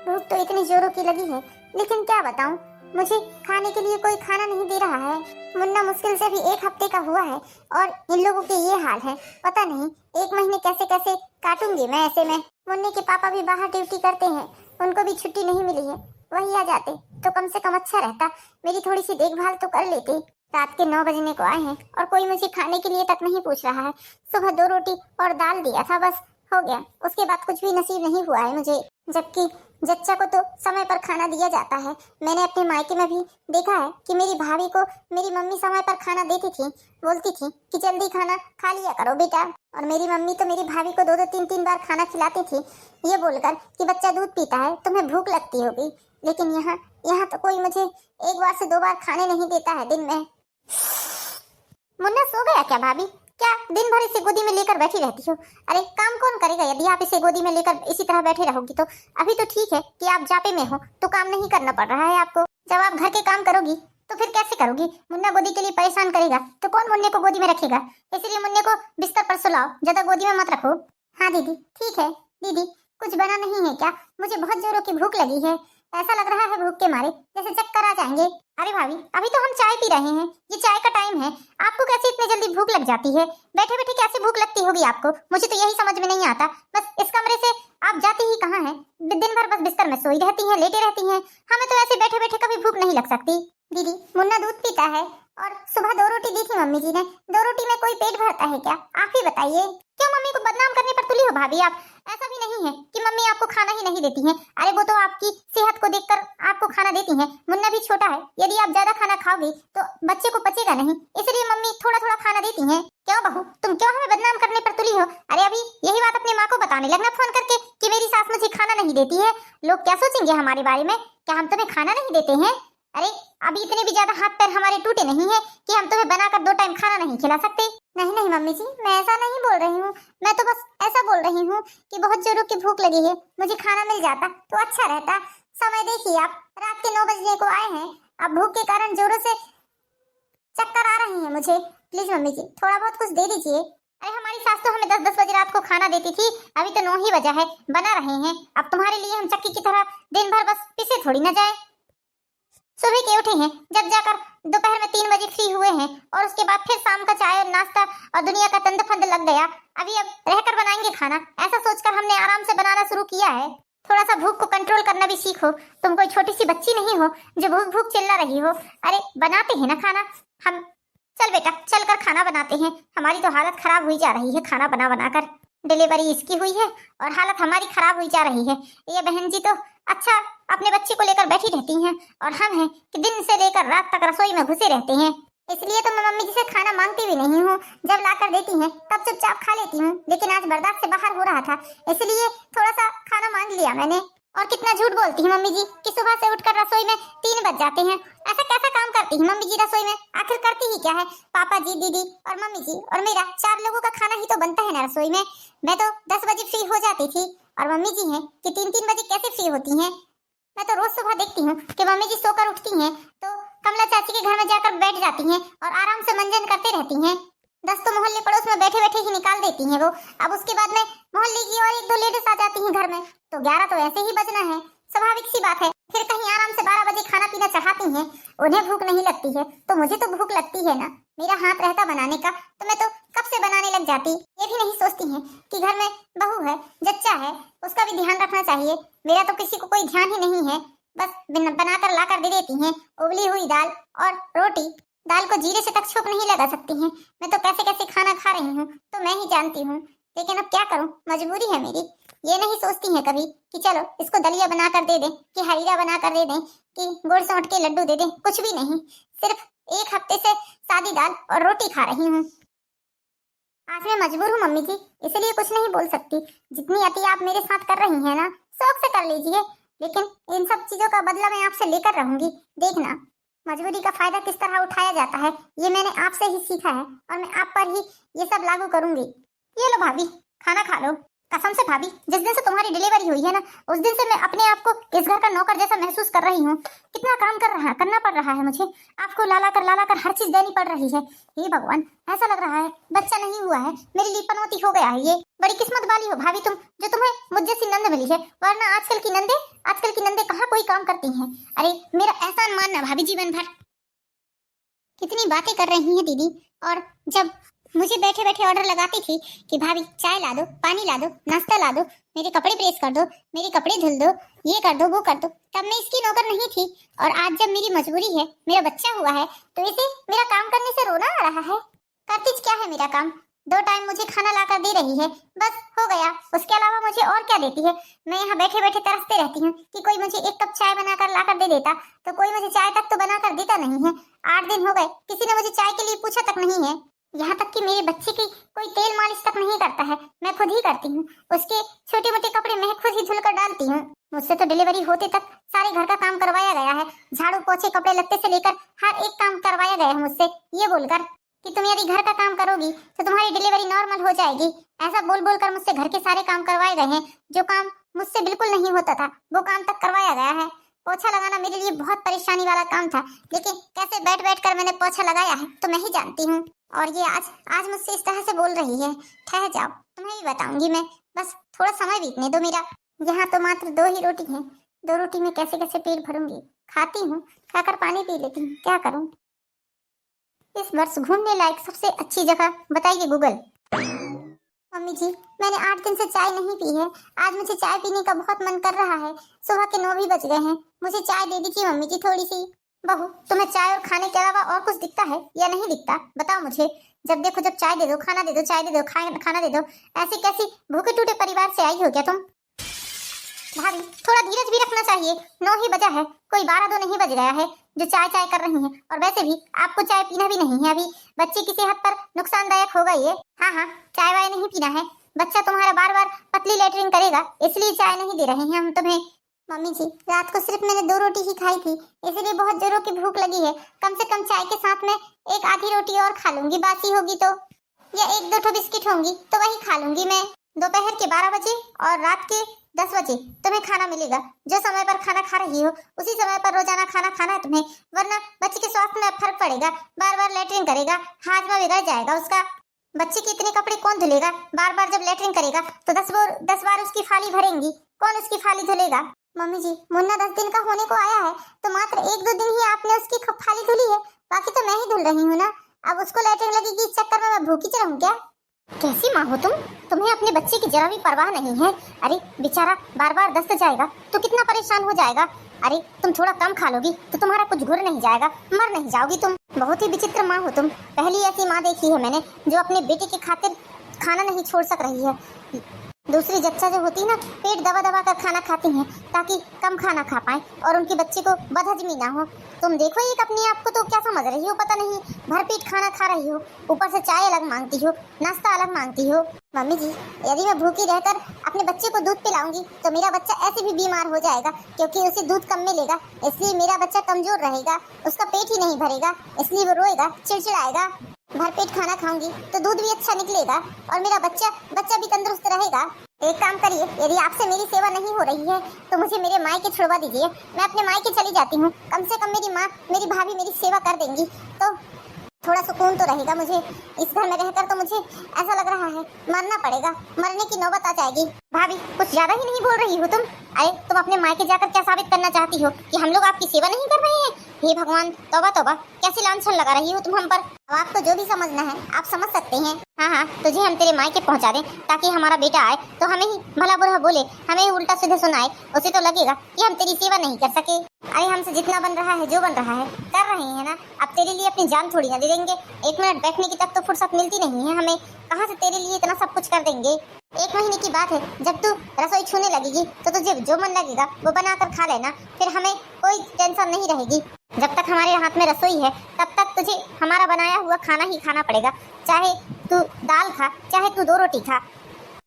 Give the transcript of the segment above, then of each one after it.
भूख तो इतनी जोरों की लगी है, लेकिन क्या बताऊं, मुझे खाने के लिए कोई खाना नहीं दे रहा है। मुन्ना मुश्किल से भी 1 हफ्ते का हुआ है और इन लोगों के ये हाल है। पता नहीं 1 महीने कैसे कैसे काटूंगी मैं ऐसे में। मुन्ने के पापा भी बाहर ड्यूटी करते हैं, उनको भी छुट्टी नहीं मिली है। वही आ जाते तो कम से कम अच्छा रहता, मेरी थोड़ी सी देखभाल तो कर लेते। रात के 9 बजने को आए हैं और कोई मुझे खाने के लिए तक नहीं पूछ रहा है। सुबह 2 रोटी और दाल दिया था, बस हो गया। उसके बाद कुछ भी नसीब नहीं हुआ है मुझे, जबकि जच्चा को तो समय पर खाना दिया जाता है। मैंने अपने मायके में भी देखा है कि मेरी भाभी को मेरी मम्मी समय पर खाना देती थी, बोलती थी कि जल्दी खाना खा लिया करो बेटा। और मेरी मम्मी तो मेरी भाभी को 2-2 3-3 बार खाना खिलाती थी, ये बोलकर कि बच्चा दूध पीता है, तुम्हें भूख लगती होगी। लेकिन यहाँ यहाँ तो कोई मुझे 1 बार से 2 बार खाने नहीं देता है दिन में। मुन्ना सो गया क्या भाभी? क्या दिन भर इसे गोदी में लेकर बैठी रहती हो? अरे काम कौन करेगा यदि आप इसे गोदी में लेकर इसी तरह बैठे रहोगी तो? अभी तो ठीक है कि आप जापे में हो तो काम नहीं करना पड़ रहा है आपको। जब आप घर के काम करोगी तो फिर कैसे करोगी? मुन्ना गोदी के लिए परेशान करेगा तो कौन मुन्ने को गोदी में रखेगा? इसलिए मुन्ने को बिस्तर पर सुलाओ, ज्यादा गोदी में मत रखो। हाँ दीदी ठीक है। दीदी कुछ बना नहीं है क्या? मुझे बहुत जोरों की भूख लगी है। ऐसा लग रहा है भूख के मारे जैसे चक्कर आ जाएंगे। अरे भाभी अभी तो हम चाय पी रहे हैं, ये चाय का टाइम है, आपको कैसे इतनी जल्दी भूख लग जाती है? बैठे बैठे कैसे भूख लगती होगी आपको? मुझे तो यही समझ में नहीं आता। बस इस कमरे से आप जाती ही कहाँ हैं? दिन भर बस बिस्तर में सोई रहती हैं, लेटे रहती हैं। हमें तो ऐसे बैठे बैठे कभी भूख नहीं लग सकती। दीदी मुन्ना दूध पीता है और सुबह 2 रोटी दी थी मम्मी जी ने। 2 रोटी में कोई पेट भरता है क्या? आप ही बताइए। क्यों मम्मी को बदनाम करने पर तुली हो भाभी आप? ऐसा भी नहीं है कि मम्मी आपको खाना ही नहीं देती हैं। अरे वो तो आपकी सेहत को देखकर आपको खाना देती हैं। मुन्ना भी छोटा है, यदि आप ज्यादा खाना खाओगी तो बच्चे को पचेगा नहीं, इसलिए मम्मी थोड़ा थोड़ा खाना देती हैं। क्यों बहू तुम क्यों हमें बदनाम करने पर तुली हो? अरे अभी यही बात अपनी माँ को बताने लगना फोन करके कि मेरी सास मुझे खाना नहीं देती है। लोग क्या सोचेंगे हमारे बारे में? क्या हम तुम्हें खाना नहीं देते हैं? अरे अभी इतने भी ज्यादा हाथ पैर हमारे टूटे नहीं है कि हम तुम्हें बनाकर 2 टाइम खाना नहीं खिला सकते। नहीं नहीं मम्मी जी, मैं ऐसा नहीं बोल रही हूँ। मैं तो बस ऐसा बोल रही हूँ कि बहुत जोरों की भूख लगी है, मुझे खाना मिल जाता तो अच्छा रहता। समय देखिए आप, रात के 9 बजने को आए हैं, अब भूख के कारण जोरों से चक्कर आ रही है मुझे। प्लीज मम्मी जी थोड़ा बहुत कुछ दे दीजिए। अरे हमारी सास तो हमें 10-10 बजे रात को खाना देती थी, अभी तो 9 ही बजा है, बना रहे हैं। अब तुम्हारे लिए हम चक्की की तरह दिन भर बस पिसे थोड़ी न जाए। सुबह के उठे हैं, जब जाकर दोपहर में 3 बजे फ्री हुए हैं और उसके बाद फिर शाम का चाय और नाश्ता और दुनिया का तंद फंद लग गया। अभी अब रहकर बनाएंगे खाना, ऐसा सोचकर हमने आराम से बनाना शुरू किया है। थोड़ा सा भूख को कंट्रोल करना भी सीखो। तुम कोई छोटी सी बच्ची नहीं हो जो भूख भूख चिल्ला रही हो। अरे बनाते हैं ना खाना हम। चल बेटा चल कर खाना बनाते हैं। हमारी तो हालत खराब हुई जा रही है खाना बना बनाकर। डिलीवरी इसकी हुई है और हालत हमारी खराब हुई जा रही है। ये बहन जी तो अच्छा अपने बच्चे को लेकर बैठी रहती हैं और हम हैं कि दिन से लेकर रात तक रसोई में घुसे रहते हैं। इसलिए तो मैं मम्मी जी से खाना मांगती भी नहीं हूँ, जब लाकर देती हैं तब चुपचाप खा लेती हूँ। लेकिन आज बर्दाश्त से बाहर हो रहा था, इसलिए थोड़ा सा खाना मांग लिया मैंने। और कितना झूठ बोलती है मम्मी जी कि सुबह से उठकर रसोई में 3 बज जाते हैं। ऐसा कैसा काम करती है मम्मी जी रसोई में? आखिर करती ही क्या है? पापा जी, दीदी और मम्मी जी और मेरा 4 लोगों का खाना ही तो बनता है ना रसोई में। मैं तो 10 बजे फ्री हो जाती थी और मम्मी जी हैं कि 3-3 बजे कैसे फ्री होती हैं। मैं तो रोज सुबह देखती हूँ कि मम्मी जी सोकर उठती हैं तो कमला चाची के घर में जाकर बैठ जाती हैं और आराम से मंजन करते रहती हैं। 10 तो मोहल्ले पड़ोस में बैठे बैठे ही निकाल देती हैं वो। अब उसके बाद में मोहल्ले की और 1-2 लेडीज आ जाती हैं घर में, तो 11 तो ऐसे ही बजना है, स्वाभाविक सी बात है। फिर कहीं आराम से 12 बजे खाना पीना चढ़ाती हैं। उन्हें भूख नहीं लगती है तो मुझे तो भूख लगती है ना। मेरा हाथ रहता बनाने का तो मैं तो कब से बनाने लग जाती। ये भी नहीं सोचती हैं कि घर में बहू है, जच्चा है, उसका भी ध्यान रखना चाहिए। मेरा तो किसी को कोई ध्यान ही नहीं है, बस बनाकर लाकर दे देती हैं उबली हुई दाल और रोटी। दाल को जीरे से तक छोंक नहीं लगा सकती हैं। मैं तो कैसे कैसे खाना खा रही हूँ तो मैं ही जानती हूँ, लेकिन अब क्या करूँ, मजबूरी है मेरी। ये नहीं सोचती हैं कभी कि चलो इसको दलिया बनाकर दे दें, कि हरीरा बनाकर दे दें, कि गुड़ सौंठ के लड्डू दे दें। कुछ भी नहीं, सिर्फ 1 हफ्ते से सादी दाल और रोटी खा रही हूँ। आज मैं मजबूर हूँ मम्मी जी, इसलिए कुछ नहीं बोल सकती। जितनी अति आप मेरे साथ कर रही हैं ना, शौक से कर लीजिए, लेकिन इन सब चीजों का बदला मैं आपसे लेकर रहूंगी। देखना मजबूरी का फायदा किस तरह उठाया जाता है, ये मैंने आपसे ही सीखा है और मैं आप पर ही ये सब लागू करूंगी। ये लो भाभी खाना खा लो। कसम से भाभी, जिस दिन से तुम्हारी डिलीवरी हुई है ना, उस दिन से मैं अपने आप को इस घर का नौकर जैसा महसूस कर रही हूँ। कितना काम करना पड़ रहा है मुझे, आपको ला ला कर हर चीज देनी पड़ रही है। हे भगवान, ऐसा लग रहा है बच्चा नहीं हुआ है, मेरे लिए पनौती हो गया है। ये बड़ी किस्मत वाली हो भाभी तुम, जो तुम्हें मुझ जैसी नंद मिली है, वरना आजकल की नंदे कहाँ कोई काम करती हैं। अरे मेरा एहसान मानना भाभी जीवन भर। कितनी बातें कर रही हैं दीदी। और जब मुझे बैठे बैठे ऑर्डर लगाती थी कि भाभी चाय ला दो, पानी ला दो, नाश्ता ला दो, मेरे कपड़े प्रेस कर दो, मेरे कपड़े धुल दो, ये कर दो वो कर दो, तब मैं इसकी नौकर नहीं थी। और आज जब मेरी मजबूरी है, मेरा बच्चा हुआ है, तो इसे मेरा काम करने से रोना आ रहा है। करती क्या है मेरा काम, 2 टाइम मुझे खाना लाकर दे रही है, बस हो गया। उसके अलावा मुझे और क्या देती है। मैं यहाँ बैठे बैठे तरसते रहती हूँ कि कोई मुझे 1 कप चाय बनाकर लाकर दे देता, तो कोई मुझे चाय तक तो बनाकर देता नहीं है। 8 दिन हो गए, किसी ने मुझे चाय के लिए पूछा तक नहीं है। यहाँ तक कि मेरे बच्चे की कोई तेल मालिश तक नहीं करता है, मैं खुद ही करती हूँ। उसके छोटे मोटे कपड़े मैं खुद ही धुलकर डालती हूँ। मुझसे तो डिलीवरी होते तक सारे घर का काम करवाया गया है, झाड़ू पोछे कपड़े लत्ते से लेकर हर एक काम करवाया गया है मुझसे, ये बोलकर कि तुम यदि घर का काम करोगी तो तुम्हारी डिलीवरी नॉर्मल हो जाएगी। ऐसा बोल बोल कर मुझसे घर के सारे काम करवाए गए हैं। जो काम मुझसे बिल्कुल नहीं होता था, वो काम तक करवाया गया है। पोछा लगाना मेरे लिए बहुत परेशानी वाला काम था, लेकिन कैसे बैठ बैठ कर मैंने पोछा लगाया है तो मैं ही जानती हूँ। और ये आज मुझसे इस तरह से बोल रही है। ठहर जाओ, तुम्हें भी बताऊंगी मैं, बस थोड़ा समय बीतने दो मेरा। यहाँ तो मात्र 2 ही रोटी है, 2 रोटी में कैसे कैसे पेट भरूंगी। खाती हूँ, खाकर पानी पी लेती हूँ, क्या करूँ। इस वर्ष घूमने लायक सबसे अच्छी जगह बताइए गूगल। मम्मी जी, मैंने 8 दिन से चाय नहीं पी है। आज मुझे चाय पीने का बहुत मन कर रहा है। सुबह के 9 भी बज गए हैं, मुझे चाय दे दीजिए मम्मी जी थोड़ी सी। बहू, तुम्हें चाय और खाने के अलावा और कुछ दिखता है या नहीं दिखता, बताओ मुझे। जब देखो जब चाय दे दो, खाना दे दो, चाय दे दो, खाना दे दो। ऐसी कैसी भूखे टूटे परिवार से आई हो क्या तुम। भाभी, थोड़ा धीरज भी रखना चाहिए। 9 ही बजा है, कोई 12-2 नहीं बज गया है जो चाय चाय कर रही हैं। और वैसे भी आपको चाय पीना भी नहीं है अभी, बच्चे की सेहत पर नुकसानदायक होगा ये। हाँ, चाय वाय नहीं पीना है। बच्चा तुम्हारा बार बार पतली लेटरिन करेगा, इसलिए चाय नहीं दे रहे हैं हम तुम्हें। मम्मी जी, रात को सिर्फ मैंने 2 रोटी ही खाई थी, इसलिए बहुत जोरों की भूख लगी है। कम से कम चाय के साथ में 1 आधी रोटी और खा लूंगी, बासी होगी तो, या 1-2 ठो बिस्किट होंगी तो वही खा लूंगी मैं। दोपहर के 12 बजे और रात के 10 बजे तुम्हें खाना मिलेगा। जो समय पर खाना खा रही हो उसी समय पर रोजाना खाना खाना है तुम्हें, वरना बच्चे के स्वास्थ्य में फर्क पड़ेगा। बार बार लेटरिन करेगा, हाजमा बिगड़ जाएगा उसका। बच्चे के इतने कपड़े कौन धुलेगा। बार बार जब लेटरिन करेगा तो 10 बार उसकी फाली भरेंगी, कौन उसकी फाली धुलेगा। मम्मी जी, मुन्ना 10 दिन का होने को आया है, तो मात्र 1-2 दिन ही आपने उसकी फाली धुली है, बाकी तो मैं ही धुल रही हूँ ना। अब उसको लेटरिन लगेगी, इस चक्कर में मैं भूखी रहूं क्या। कैसी माँ हो तुम, तुम्हें अपने बच्चे की जरा भी परवाह नहीं है। अरे बेचारा बार बार दस्त जाएगा तो कितना परेशान हो जाएगा। अरे तुम थोड़ा कम खा लोगी तो तुम्हारा कुछ घुर नहीं जाएगा, मर नहीं जाओगी तुम। बहुत ही विचित्र माँ हो तुम। पहली ऐसी माँ देखी है मैंने जो अपने बेटे की खातिर खाना नहीं छोड़ सक रही है। दूसरी जच्चा जो होती है ना, पेट दबा दबा कर खाना खाती हैं ताकि कम खाना खा पाए और उनके बच्चे को बदहजमी ना हो। तुम देखो एक अपने आप को तो क्या समझ रही हो पता नहीं, भरपेट खाना खा रही हो, ऊपर से चाय अलग मांगती हो, नाश्ता अलग मांगती हो। मम्मी जी, यदि मैं भूखी रहकर अपने बच्चे को दूध पिलाऊंगी तो मेरा बच्चा ऐसे भी बीमार हो जाएगा, क्योंकि उसे दूध कम मिलेगा, इसलिए मेरा बच्चा कमजोर रहेगा, उसका पेट ही नहीं भरेगा, इसलिए वो रोएगा, चिड़चिड़ाएगा। भरपेट खाना खाऊंगी तो दूध भी अच्छा निकलेगा और मेरा बच्चा भी तंदुरुस्त रहेगा। एक काम करिए, यदि आपसे मेरी सेवा नहीं हो रही है तो मुझे मेरे मायके छुड़वा दीजिए, मैं अपने मायके चली जाती हूँ। कम से कम मेरी माँ, मेरी भाभी मेरी सेवा कर देंगी तो थोड़ा सुकून तो रहेगा मुझे। इस घर में रहकर तो मुझे ऐसा लग रहा है मरना पड़ेगा, मरने की नौबत आ जाएगी। भाभी, कुछ ज्यादा ही नहीं बोल रही हो तुम। अरे तुम अपने मायके जाकर क्या साबित करना चाहती हो कि हम लोग आपकी सेवा नहीं कर रहे हैं। हे भगवान, तौबा तौबा, कैसी लांछन लगा रही हो तुम हम पर। अब आपको जो भी समझना है आप समझ सकते हैं। हाँ, तुझे हम तेरे मायके पहुंचा दें ताकि हमारा बेटा आए तो हमें ही भला बुरा बोले, हमें ही उल्टा सीधे सुनाए, उसे तो लगेगा कि हम तेरी सेवा नहीं कर सके। अरे हमसे जितना बन रहा है, जो बन रहा है कर रहे हैं ना। अब तेरे लिए अपनी जान थोड़ी ना दे देंगे। 1 मिनट बैठने की तक तो फुर्सत मिलती नहीं है हमें, कहाँ से तेरे लिए इतना सब कुछ कर देंगे। 1 महीने की बात है, जब तू रसोई छूने लगेगी तो तुझे जो मन लगेगा वो बनाकर खा लेना, फिर हमें कोई टेंशन नहीं रहेगी। जब तक हमारे हाथ में रसोई है तब तक तुझे हमारा बनाया हुआ खाना ही खाना पड़ेगा, चाहे तू दाल खा, चाहे तू 2 रोटी खा।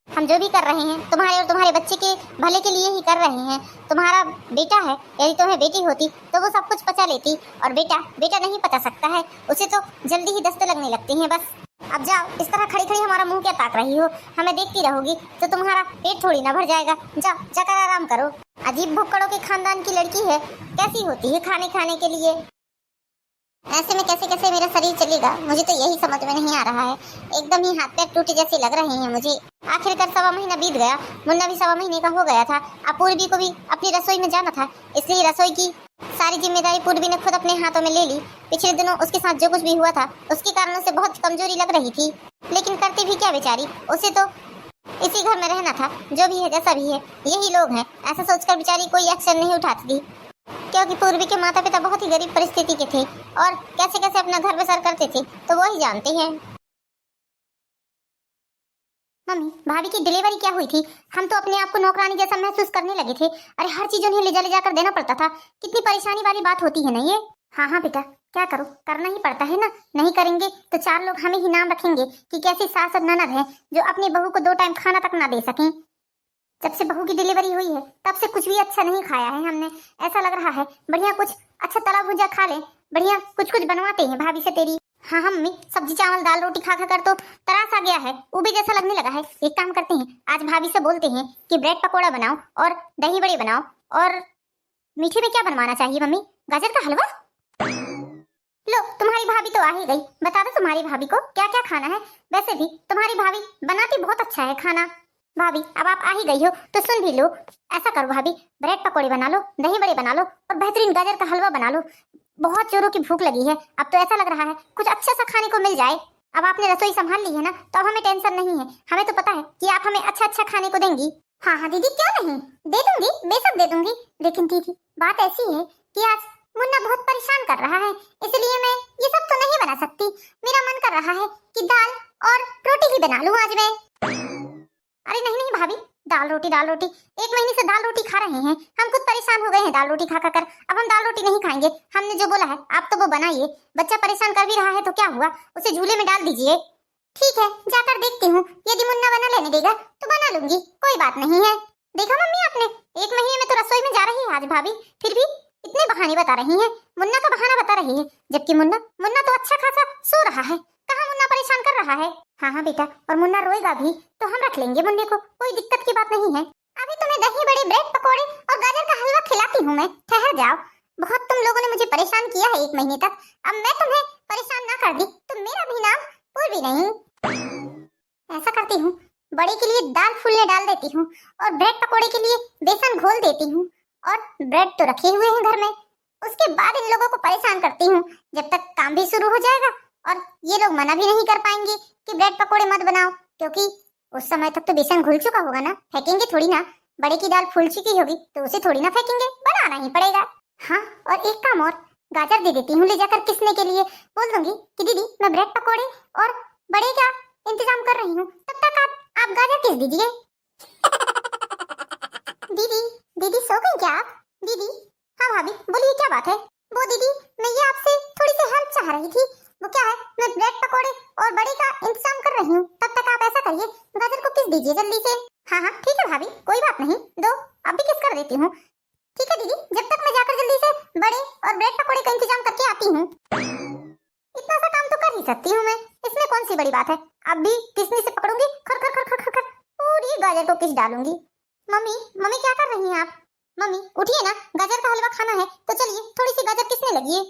हम जो भी कर रहे हैं तुम्हारे और तुम्हारे बच्चे के भले के लिए ही कर रहे हैं। तुम्हारा बेटा है, यदि तुम्हें बेटी होती तो वो सब कुछ पचा लेती, और बेटा नहीं पचा सकता है, उसे तो जल्दी ही दस्त लगने लगते हैं बस। अब जाओ, इस तरह खड़ी खड़ी हमारा मुंह क्या ताक रही हो? हमें देखती रहोगी तो तुम्हारा पेट थोड़ी ना भर जाएगा। जाओ, जाकर आराम करो। अजीब भुक्कड़ों के खानदान की लड़की है, कैसी होती है खाने खाने के लिए? ऐसे में कैसे कैसे मेरा शरीर चलेगा, मुझे तो यही समझ में नहीं आ रहा है। एकदम ही हाथ पैर टूटे जैसे लग रहे हैं मुझे। आखिरकार 1.25 महीना बीत गया, मुन्ना भी 1.25 महीने का हो गया था। अब पूर्वी को भी अपनी रसोई में जाना था, इसलिए रसोई की सारी जिम्मेदारी पूर्वी ने खुद अपने हाथों में ले ली। पिछले दिनों उसके साथ जो कुछ भी हुआ था उसके कारण उसे बहुत कमजोरी लग रही थी, लेकिन करती भी क्या बेचारी, उसे तो इसी घर में रहना था। जो भी है जैसा भी है, यही लोग हैं, ऐसा सोचकर बेचारी कोई एक्शन नहीं उठाती थी, क्योंकि पूर्वी के माता पिता बहुत ही गरीब परिस्थिति के थे और कैसे कैसे अपना घर बसर करते थे तो वो ही जानते हैं। मम्मी, भाभी की डिलीवरी क्या हुई थी? हम तो अपने आप को नौकरानी जैसा महसूस करने लगे थे। अरे हर चीज उन्हें ले जाकर देना पड़ता था। कितनी परेशानी वाली बात होती है ना ये। हाँ हाँ बेटा, क्या करो, करना ही पड़ता है ना। नहीं करेंगे तो 4 लोग हमें ही नाम रखेंगे कि कैसी सास और ननद है जो अपनी बहू को 2 टाइम खाना तक ना दे सकें। जब से बहू की डिलीवरी हुई है तब से कुछ भी अच्छा नहीं खाया है हमने। ऐसा लग रहा है बढ़िया कुछ अच्छा तला भुजा खा ले, बढ़िया कुछ कुछ बनवाते हैं भाभी से तेरी। हाँ हाँ मम्मी, सब्जी चावल दाल रोटी खा खा कर तो तरास आ गया है, ऊबी जैसा लगने लगा है। एक काम करते हैं, आज भाभी से बोलते हैं कि ब्रेड पकोड़ा बनाओ और दही बड़े बनाओ। और मीठे में क्या बनवाना चाहिए मम्मी? गाजर का हलवा? लो, तुम्हारी भाभी तो आ ही गई, बता दो तुम्हारी भाभी को क्या क्या खाना है। वैसे भी तुम्हारी भाभी बनाती बहुत अच्छा है खाना। भाभी, अब आप आ ही गई हो तो सुन भी लो। ऐसा करो भाभी, ब्रेड पकोड़े बना लो, दही बड़े बना लो और बेहतरीन गाजर का हलवा बना लो। बहुत जोरों की भूख लगी है, अब तो ऐसा लग रहा है कुछ अच्छा सा खाने को मिल जाए। अब आपने रसोई संभाल ली है ना, तो अब हमें टेंशन नहीं है। हमें तो पता है कि आप हमें अच्छा अच्छा खाने को देंगी। हाँ हाँ दीदी, क्यों नहीं, दे दूंगी, बेशक दे दूंगी। लेकिन दीदी, बात ऐसी है कि आज मुन्ना बहुत परेशान कर रहा है, इसलिए मैं ये सब तो नहीं बना सकती। मेरा मन कर रहा है कि दाल और रोटी ही बना लूं आज मैं। अरे नहीं नहीं भाभी, दाल रोटी 1 महीने से दाल रोटी खा रहे हैं हम, खुद परेशान हो गए हैं दाल रोटी खा खा कर। अब हम दाल रोटी नहीं खाएंगे, हमने जो बोला है आप तो वो बनाइए। बच्चा परेशान कर भी रहा है तो क्या हुआ, उसे झूले में डाल दीजिए। ठीक है, जाकर देखती हूँ, यदि मुन्ना बना लेने देगा तो बना लूंगी, कोई बात नहीं है। देखा मम्मी आपने, 1 महीने में तो रसोई में जा रही है आज भाभी, फिर भी इतने बहाने बता रही है। मुन्ना का बहाना बता रही है, जबकि मुन्ना तो अच्छा खासा सो रहा है। कहाँ मुन्ना परेशान कर रहा है? हाँ हाँ बेटा, और मुन्ना रोएगा भी तो हम रख लेंगे मुन्ने को, कोई दिक्कत की बात नहीं है। अभी तुम्हें दही बड़े ब्रेड पकोड़े और गाजर का हलवा खिलाती हूँ मैं, ठहर जाओ। बहुत तुम लोगों ने मुझे परेशान किया है 1 महीने तक, अब मैं तुम्हें परेशान ना कर दी तो मेरा भी नाम पूर्वी नहीं। ऐसा करती हूँ, बड़े के लिए दाल फूलने डाल देती हूँ और ब्रेड पकोड़े के लिए बेसन घोल देती हूँ, और ब्रेड तो रखे हुए हैं घर में। उसके बाद इन लोगों को परेशान करती हूँ जब तक काम भी शुरू हो जाएगा, और ये लोग मना भी नहीं कर पाएंगे कि ब्रेड पकोड़े मत बनाओ, क्योंकि उस समय तक तो बेसन घुल चुका होगा ना, फेंकेंगे थोड़ी ना। बड़े की दाल फूल चुकी होगी तो उसे थोड़ी ना फेंकेंगे, बनाना ही पड़ेगा। हाँ, और एक काम और, गाजर दे देती हूँ ले जाकर किसने के लिए। बोल दूंगी कि दीदी मैं ब्रेड पकोड़े और बड़े का इंतजाम कर रही हूँ, तब तक आप गाजर किस दीजिए। दीदी सो गई क्या आप? दीदी, हाँ भाभी बोलिए क्या बात है? वो दीदी, मैं ये आपसे थोड़ी सी हेल्प चाह रही थी। वो क्या है, मैं ब्रेड पकोड़े और बड़े का इंतजाम कर रही हूँ, तब तक आप ऐसा करिए, गाजर को किस दीजिए जल्दी से। हाँ हाँ ठीक है भाभी, कोई बात नहीं, दो अभी किस कर देती हूँ। ठीक है दीदी, जब तक मैं जाकर जल्दी से बड़े और ब्रेड पकोड़े का इंतजाम करके आती हूँ। इतना सा काम तो कर ही सकती हूँ मैं, इसमें कौन सी बड़ी बात है। अब भी किसनी से पकड़ूंगी, खर खर खर खर खर पूरी गाजर को किस डालूंगी। मम्मी क्या कर रही हैं आप? मम्मी उठिए ना, गाजर का हलवा खाना है तो चलिए थोड़ी सी गाजर किसने लगी है।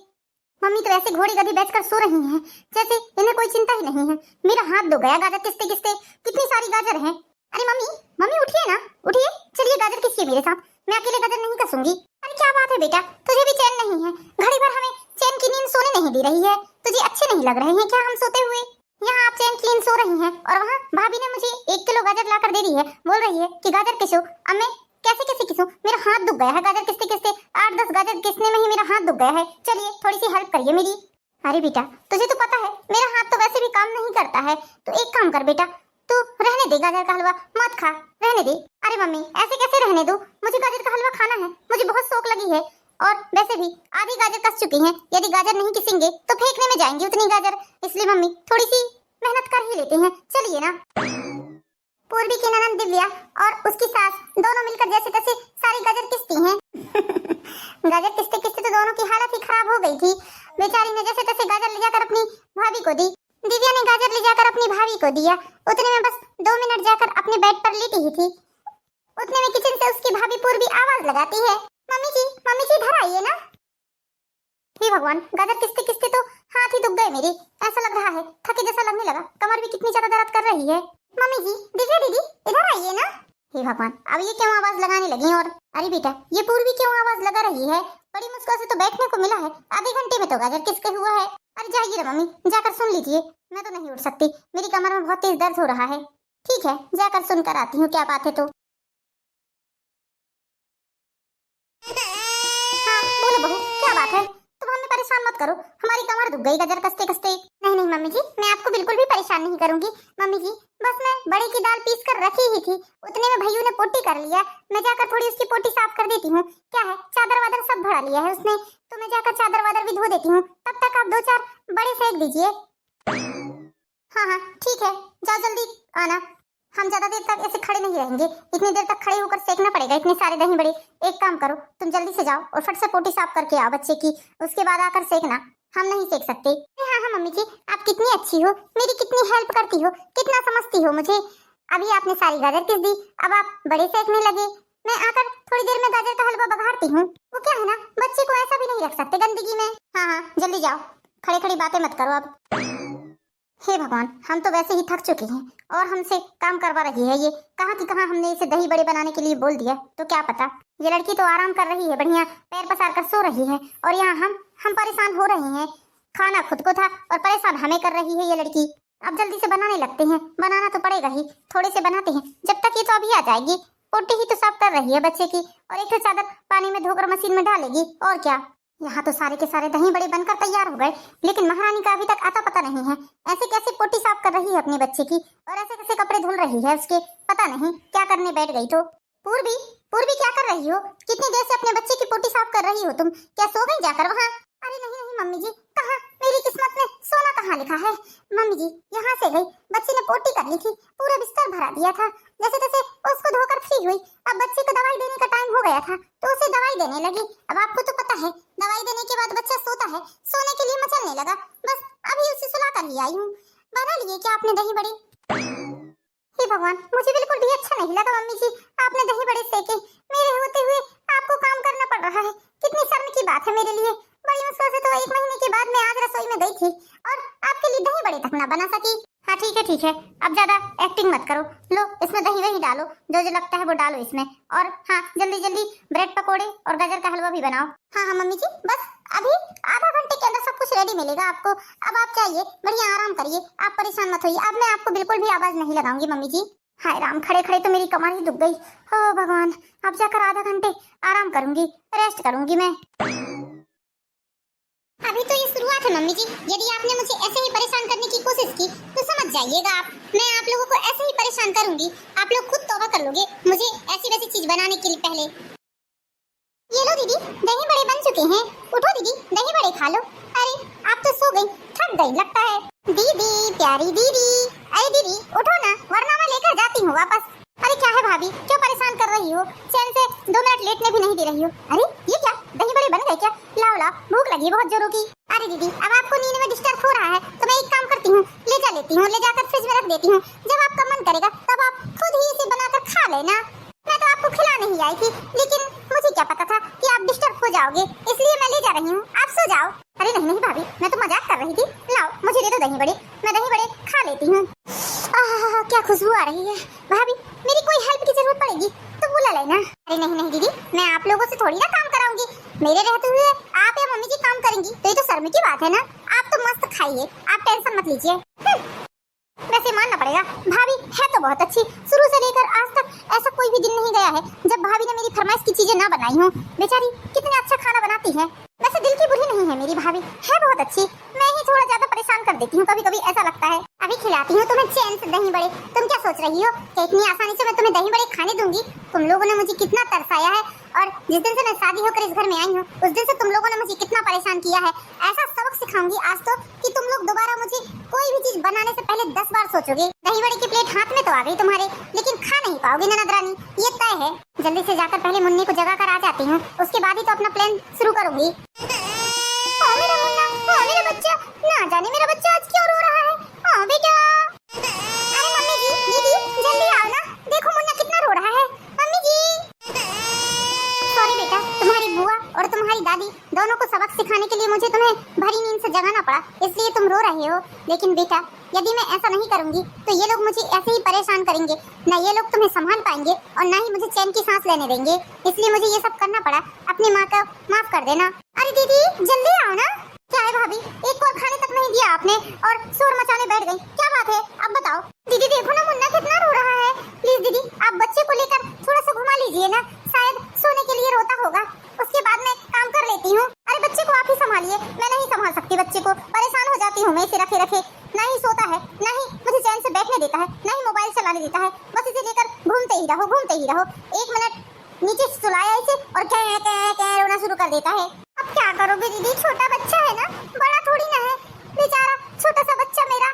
मम्मी तो ऐसे घोड़ी गधी बैठकर सो रही हैं जैसे इन्हें कोई चिंता ही नहीं है। मेरा हाथ दो गया गाजर किसते किसते, कितनी सारी गाजर हैं। अरे मम्मी उठिए ना, उठिए, चलिए गाजर किसिए मेरे साथ, मैं अकेले गाजर नहीं कसूंगी। अरे क्या बात है बेटा, तुझे भी चैन नहीं है? घड़ी भर हमें चैन की नींद सोने नहीं दे रही है, तुझे अच्छे नहीं लग रहे हैं क्या हम सोते हुए? यहाँ आप चैन की नींद सो रही हैं और वहाँ भाभी ने मुझे 1 किलो गाजर लाकर दे दी है, बोल रही है कि गाजर किसो। अब मैं कैसे किसूं, मेरा हाथ दुख गया है गाजर किसते किसते, 8-10 गाजर किसने में ही मेरा हाथ दुख गया है। चलिए थोड़ी सी हेल्प करिए मेरी। अरे बेटा, तुझे तो पता है मेरा हाथ तो वैसे भी काम नहीं करता है, तो एक काम कर बेटा, तू रहने दे गाजर का हलवा, मत खा, रहने दे। अरे मम्मी ऐसे कैसे रहने दो, मुझे गाजर का हलवा खाना है, मुझे बहुत शौक लगी है, और वैसे भी आधी गाजर कस चुकी हैं, यदि गाजर नहीं किसेंगे तो फेंकने में जाएंगी उतनी गाजर, इसलिए मम्मी थोड़ी सी मेहनत कर ही लेते हैं, चलिए ना। पूर्वी की ननद दिव्या और उसकी सास दोनों मिलकर जैसे तैसे सारी गाजर किसती हैं। गाजर किसते किसते तो दोनों की हालत ही खराब हो गई थी। बेचारी ने जैसे तैसे गाजर ले जाकर अपनी भाभी को दी, दिव्या ने गाजर ले जाकर अपनी भाभी को दिया। उतने में बस 2 मिनट जाकर अपने बेड पर लेटी ही थी। उतने में किचन से उसकी भाभी पूर्वी आवाज लगाती है, मम्मी जी इधर आइए ना। हे भगवान, गाजर किसते किसते तो हाथ ही दुख गए मेरे। ऐसा लग रहा है थके जैसा लगने लगा, कमर भी कितनी ज्यादा दर्द कर रही है। मम्मी जी, दिव्या दीदी इधर आइए ना। हे भगवान, अब ये क्यों आवाज लगाने लगी? और अरे बेटा, ये पूर्वी क्यों आवाज लगा रही है? बड़ी मुश्किल से तो बैठने को मिला है, आधे घंटे में तो गाजर किसके हुआ है। अरे जाइए ना मम्मी, जाकर सुन लीजिए। मैं तो नहीं उठ सकती, मेरी कमर में बहुत तेज दर्द हो रहा है। ठीक है, जाकर सुनकर आती हूँ क्या बात है। तो हाँ बोलो बहू, क्या बात है? तुम हमें परेशान मत करो, हमारी कमर दुख गई गाजर कसते कसते। नहीं मम्मी जी, मैं आपको बिल्कुल भी परेशान नहीं करूंगी। मम्मी जी, बस मैं बड़े की दाल पीस कर रखी ही थी, उतने में भैया ने पोटी कर लिया। मैं जाकर थोड़ी उसकी पोटी साफ कर देती हूँ। क्या है, चादर वादर सब भरा लिया है उसने, तो मैं जाकर चादर वादर भी धो देती हूँ। तब तक आप 2-4 बड़े सेक दीजिए। हाँ ठीक है, जाओ जल्दी आना। हम ज्यादा देर तक ऐसे खड़े नहीं रहेंगे, इतनी देर तक खड़े होकर सेकना पड़ेगा इतने सारे दही बड़े। एक काम करो, तुम जल्दी से जाओ और फट से पोटी साफ करके आओ बच्चे की, उसके बाद आकर सेकना। हम नहीं सेक सकते। हाँ मम्मी जी, आप कितनी अच्छी हो, मेरी कितनी हेल्प करती हो, कितना समझती हो मुझे। अभी आपने सारी गाजर किस दी, अब आप बड़े सेकने लगे। मैं आकर थोड़ी देर में गाजर का हलवा बघारती हूँ। वो क्या है ना, बच्चे को ऐसा भी नहीं रख सकते गंदगी में। हाँ जल्दी जाओ, खड़े खड़ी बातें मत करो अब। हे भगवान, हम तो वैसे ही थक चुके हैं और हमसे काम करवा रही है ये। कहाँ की कहाँ हमने इसे दही बड़े बनाने के लिए बोल दिया, तो क्या पता। ये लड़की तो आराम कर रही है, बढ़िया पैर पसार कर सो रही है, और यहाँ हम परेशान हो रहे हैं। खाना खुद को था और परेशान हमें कर रही है ये लड़की। अब जल्दी से बनाने लगते हैं, बनाना तो पड़ेगा ही, थोड़े से बनाते हैं, जब तक ये तो अभी आ जाएगी। पोटी ही तो साफ कर रही है बच्चे की, और एक चादर पानी में धोकर मशीन में डालेगी, और क्या। यहाँ तो सारे के सारे दही बड़े बनकर तैयार हो गए, लेकिन महारानी का अभी तक आता पता नहीं है। ऐसे कैसे पोटी साफ कर रही है अपने बच्चे की, और ऐसे कैसे कपड़े धुल रही है उसके, पता नहीं क्या करने बैठ गई। तो पूर्वी क्या कर रही हो? कितनी देर से अपने बच्चे की पोटी साफ कर रही हो तुम? क्या सो गई जाकर वहाँ? अरे नहीं मम्मी जी, कहाँ, मेरी किस्मत में सोना कहाँ लिखा है। मम्मी जी यहाँ से गई, बच्चे ने पोटी कर ली थी, पूरा बिस्तर भरा दिया था, जैसे तैसे उसको धोकर फ्री हुई। अब बच्चे को दवाई देने का टाइम हो गया था, तो उसे दवाई देने लगी। अब आपको तो पता है, दवाई देने के बाद बच्चा सोता है, सोने के लिए मचलने लगा, बस अभी उसे सुला कर ही आई हूँ। बना लिए क्या आपने दही बड़े? हे भगवान, मुझे बिल्कुल भी अच्छा नहीं लगा मम्मी जी, आपने दही बड़े सेके। मेरे होते हुए आपको काम करना पड़ रहा है, कितनी शर्म की बात है मेरे लिए। बड़ी मुश्किल से तो 1 महीने के बाद मैं आज रसोई में गई थी, और आपके लिए दही बड़े तक ना बना सकी। हाँ ठीक है, अब ज्यादा एक्टिंग मत करो। लो इसमें दही वही डालो, जो जो लगता है वो डालो इसमें, और हाँ जल्दी ब्रेड पकोड़े और गाजर का हलवा भी बनाओ। हाँ मम्मी जी, बस अभी आधा घंटे के अंदर सब कुछ रेडी मिलेगा आपको। अब आप जाइए, बढ़िया आराम करिए, आप परेशान मत होइए। अब मैं आपको बिल्कुल भी आवाज नहीं लगाऊंगी मम्मी जी। हाय राम, खड़े खड़े तो मेरी कमर ही दुख गई। हो भगवान, अब जाकर आधा घंटे आराम करूंगी, रेस्ट करूंगी मैं। अभी तो ये शुरुआत है मम्मी जी, यदि आपने मुझे ऐसे ही परेशान करने की कोशिश की तो समझ जाइएगा आप, मैं आप लोगों को ऐसे ही परेशान करूंगी। आप लोग खुद तौबा कर लोगे मुझे ऐसी वैसी चीज बनाने के लिए पहले। ये लो दीदी, दही बड़े बन चुके हैं, उठो दीदी दही बड़े खा लो। अरे आप तो सो गई, थक गई लगता है। दीदी, प्यारी दीदी, अरे दीदी उठो ना, वरना मैं लेकर जाती हूँ वापस। अरे क्या है भाभी, क्यों परेशान कर रही हो? चैन से 2 मिनट लेटने भी नहीं दे रही हो। अरे ये क्या, दही बड़े बन गए क्या? लाओ भूख लगी बहुत जोरों की। अरे दीदी, अब आपको नींद में डिस्टर्ब हो रहा है, तो मैं एक काम करती हूँ, ले जाकर फ्रिज में रख देती हूँ। जब आपका मन करेगा तब आप खुद ही इसे बनाकर खा लेना। मैं तो आपको खिलाने ही आई थी, लेकिन मुझे क्या पता था कि आप डिस्टर्ब हो जाओगे, इसलिए मैं ले जा रही हूँ, आप सो जाओ। अरे नहीं भाभी, मैं तो मजाक कर रही थी। लाओ मुझे दे दो दही बड़े, मैं दही बड़े खा लेती हूँ। क्या खुशबू आ रही है। भाभी, मेरी कोई हेल्प की जरूरत पड़ेगी तो बुला लेना। अरे नहीं दीदी, मैं आप लोगों से थोड़ी ना काम कराऊंगी, मेरे रहते हुए आप या मम्मी जी काम करेंगी तो ये तो शर्म की बात है ना। आप तो मस्त खाइए, आप टेंशन मत लीजिए। वैसे मानना पड़ेगा, भाभी है तो बहुत अच्छी, शुरू से लेकर आज तक ऐसा कोई भी दिन नहीं गया है जब भाभी ने मेरी फरमाइश की चीजें ना बनाई हो। बेचारी कितना अच्छा खाना बनाती है। वैसे दिल की बुरी नहीं है मेरी भाभी, है बहुत अच्छी। मैं ही थोड़ा ज्यादा परेशान कर देती हूँ, कभी कभी ऐसा लगता है। अभी खिलाती हूँ तुम्हें चैन से दही बड़े। तुम क्या सोच रही हो कि इतनी आसानी से मैं तुम्हें दही बड़े खाने दूंगी? तुम लोगों ने मुझे कितना तरसाया है, और जिस दिन से मैं शादी होकर इस घर में आई हूँ उस दिन से तुम लोगों ने मुझे कितना परेशान किया है। ऐसा सबक सिखाऊंगी आज तो कि तुम लोग दोबारा मुझे कोई भी चीज बनाने से पहले 10 बार सोचोगे। दही बड़े की प्लेट हाथ में तो आ गई तुम्हारे, लेकिन खा नहीं पाओगे ननद रानी, ये तय है। जल्दी से जाकर पहले मुन्नी को जगा कर आ जाती हूँ, उसके बाद ही तो अपना प्लान शुरू करूंगी। मेरा मुन्ना, मेरा बच्चा, ना जाने मेरा बच्चा आज क्यों रो रहा है। हाँ बेटा। अरे मम्मी जी, दीदी जल्दी आओ ना, देखो मुन्ना कितना रो रहा है। मम्मी जी। सॉरी बेटा, तुम्हारी बुआ और तुम्हारी दादी दोनों को सबक सिखाने के लिए मुझे तुम्हें भरी नींद से जगाना पड़ा, इसलिए तुम रो रहे हो। लेकिन बेटा, यदि मैं ऐसा नहीं करूंगी तो ये लोग मुझे ऐसे ही परेशान करेंगे, ना ये लोग तुम्हें संभाल पाएंगे और ना ही मुझे चैन की सांस लेने देंगे, इसलिए मुझे ये सब करना पड़ा। अपनी माँ को माफ कर देना। अरे दीदी जल्दी आओ ना। क्या है भाभी, एक और खाने तक नहीं दिया आपने और शोर मचाने बैठ गई, क्या बात है अब बताओ। दीदी देखो ना मुन्ना कितना रो रहा है, प्लीज दीदी आप बच्चे को लेकर थोड़ा सा घुमा लीजिए ना, शायद सोने के लिए रोता होगा, उसके बाद मैं काम कर लेती हूँ। अरे बच्चे को आप ही संभालिए, मैं नहीं संभाल सकती बच्चे को, परेशान हो जाती हूँ मैं इसे रखे रखे। ना ही सोता है, ना ही मुझे चैन से बैठने देता है, ना ही मोबाइल चलाने देता है, बस इसे लेकर घूमते ही रहो। 1 मिनट नीचे सुलाया इसे और क्या रोना शुरू कर देता है। अब क्या करोगे दीदी, छोटा बच्चा है ना, बड़ा थोड़ी ना है, बेचारा छोटा सा बच्चा मेरा।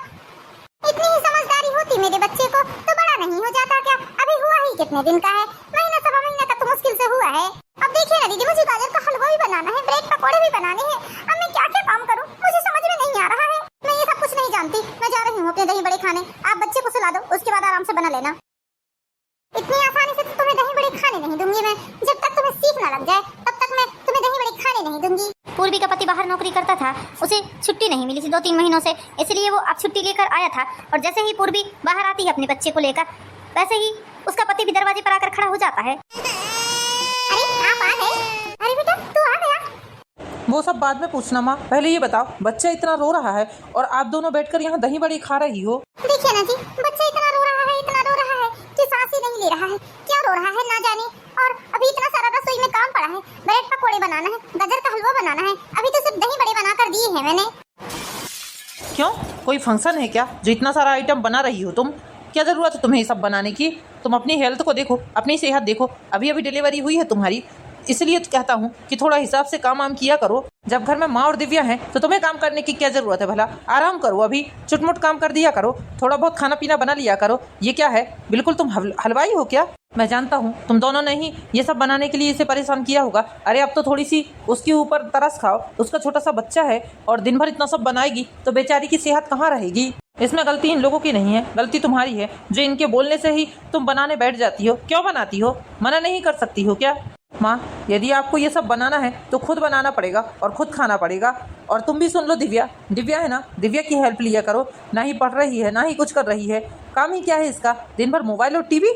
इतनी ही समझदारी होती मेरे बच्चे को तो बड़ा नहीं हो जाता क्या? अभी हुआ ही कितने दिन का है, महीना सवा महीना का तो मुश्किल से हुआ है। अब देखिए ना दीदी, मुझे गाजर का हलवा भी बनाना है, ब्रेड पकौड़े भी बनाने हैं, अब मैं क्या क्या काम करूँ मुझे समझ में नहीं आ रहा है। मैं ये सब कुछ नहीं जानती, मैं जा रही हूँ अपने दही बड़े खाने, आप बच्चे को सुला दो, उसके बाद आराम से बना लेना। इतनी आसानी से तो तुम्हें दही बड़े खाने नहीं दूंगी मैं, जब तक तुम्हें सीख ना लग जाए तब तक मैं तुम्हें दही बड़े खाने नहीं दूंगी। पूर्वी का पति बाहर नौकरी करता था, उसे छुट्टी नहीं मिली थी 2-3 महीनों से, इसलिए वो अब छुट्टी लेकर आया था। और जैसे ही पूर्वी बाहर आती है अपने बच्चे को लेकर, वैसे ही उसका पति भी दरवाजे पर आकर खड़ा हो जाता है। अरे आप आ गए? अरे बेटा तू आ गया? वो सब बाद में पूछना माँ, पहले ये बताओ बच्चा इतना रो रहा है और आप दोनों बैठकर यहाँ दही बड़ी खा रही हो। देखिए ना जी, बच्चा इतना रो रहा है कि सांस ही नहीं ले रहा है, क्या रो रहा है ना जाने। और अभी इतना सारा रसोई में काम पड़ा है, ब्रेड पकौड़े बनाना है, गाजर का हलवा बनाना है, अभी तो सिर्फ दही बड़े बना कर दिए हैं मैंने। क्यों, कोई फंक्शन है क्या जो इतना सारा आइटम बना रही हो तुम? क्या जरूरत है तुम्हें ये सब बनाने की? तुम अपनी हेल्थ को देखो, अपनी सेहत देखो, अभी अभी डिलीवरी हुई है तुम्हारी, इसलिए तो कहता हूँ कि थोड़ा हिसाब से काम वाम किया करो। जब घर में माँ और दिव्या हैं तो तुम्हें काम करने की क्या जरूरत है भला? आराम करो, अभी चुटमुट काम कर दिया करो, थोड़ा बहुत खाना पीना बना लिया करो। ये क्या है, बिल्कुल तुम हलवाई हो क्या? मैं जानता हूँ तुम दोनों ने ही ये सब बनाने के लिए इसे परेशान किया होगा। अरे अब तो थोड़ी सी उसके ऊपर तरस खाओ, उसका छोटा सा बच्चा है और दिन भर इतना सब बनाएगी तो बेचारी की सेहत कहाँ रहेगी। इसमें गलती इन लोगों की नहीं है, गलती तुम्हारी है, जो इनके बोलने से ही तुम बनाने बैठ जाती हो। क्यों बनाती हो, मना नहीं कर सकती हो क्या? माँ, यदि आपको ये सब बनाना है तो खुद बनाना पड़ेगा और खुद खाना पड़ेगा। और तुम भी सुन लो, दिव्या है ना, दिव्या की हेल्प लिया करो। ना ही पढ़ रही है, ना ही कुछ कर रही है, काम ही क्या है इसका, दिन भर मोबाइल और टीवी।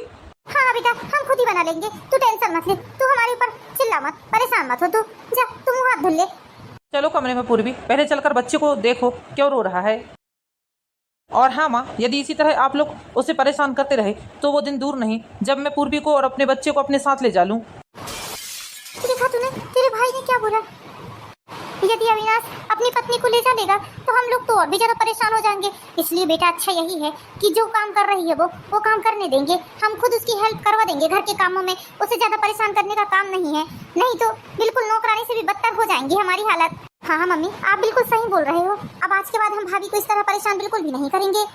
हाँ बेटा, हम खुद ही बना लेंगे, तू टेंशन मत ले, तू हमारे ऊपर चिल्ला मत, परेशान मत हो, तू जा, तू मुँह हाथ धुल ले। चलो कमरे में पूर्वी, पहले चलकर बच्चे को देखो क्यों रो रहा है। और हाँ माँ, यदि इसी तरह आप लोग उसे परेशान करते रहे तो वो दिन दूर नहीं जब मैं पूर्वी को और अपने बच्चे को अपने साथ ले जा लूँ। देखा तूने, तेरे भाई ने क्या बोला? यदि अविनाश अपनी पत्नी को ले जाएगा तो हम लोग तो और भी ज्यादा परेशान हो जाएंगे, इसलिए बेटा अच्छा यही है कि जो काम कर रही है वो काम करने देंगे, हम खुद उसकी हेल्प करवा देंगे घर के कामों में, उसे ज्यादा परेशान करने का काम नहीं है, नहीं तो बिल्कुल नौकरानी से भी बदतर हो जाएंगी हमारी हालत। हाँ मम्मी, आप बिल्कुल सही बोल रहे हो, अब आज के बाद हम भाभी को इस तरह परेशान बिल्कुल भी नहीं करेंगे,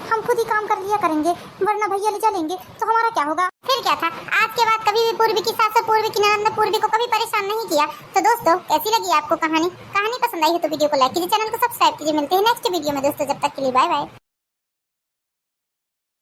हम खुद ही काम कर लिया करेंगे, वरना भैया ले चलेंगे तो हमारा क्या होगा। फिर क्या था, आज के बाद कभी भी पूर्वी की सास और पूर्वी की ननद ने पूर्वी को कभी परेशान नहीं किया। तो दोस्तों, कैसी लगी आपको कहानी पसंद आई है तो वीडियो को लाइक कीजिए, चैनल को सब्सक्राइब कीजिए। मिलते हैं नेक्स्ट वीडियो में दोस्तों, जब तक के लिए बाय बाय।